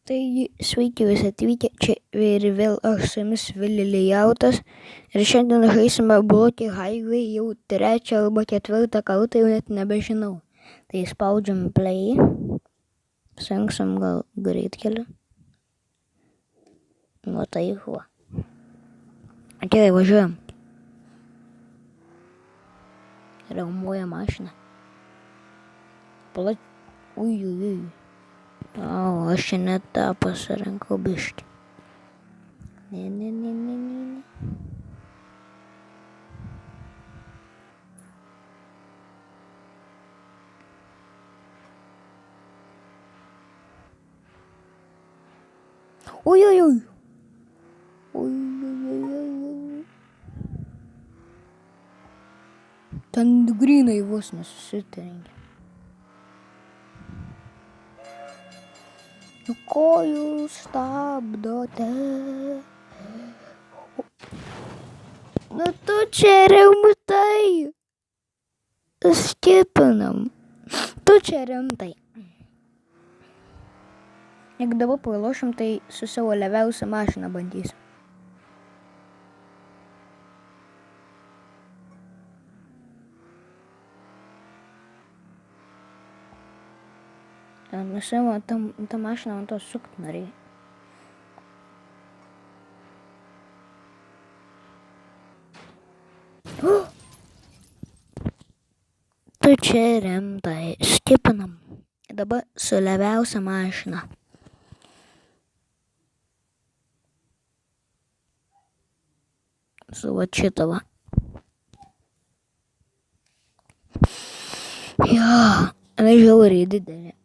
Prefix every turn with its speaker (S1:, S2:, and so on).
S1: Taigi, sveiki visi atvykę, čia ir vėl aš su jumis Vili Lijautas ir šiandien žaisime Blocky Highway jau 3 arba 4 kartą, jau net nebežinau. Tai spaudžiam play, pasirinksim gal greitkelį. Nu tai va. Gerai, važiuojam. Raumoja mašina. Ui. O, aš čia net tą pasirinkau biškį. Ne. Ui. Ten grynai vos nesusitrenkė. Nu ko jūs stabdote? Nu tu čia rimtai. Skipinam. Tu čia rimtai. Jeigu dabar pralošim, tai su savo leviausią mašiną bandysim. Nusiima tą mašiną, man to sukt norėjai. Tu čia rimtai. Skipinam. Dabar su leviausia mašina. Su va šitą va. Jo, jinai žiauriai didelė.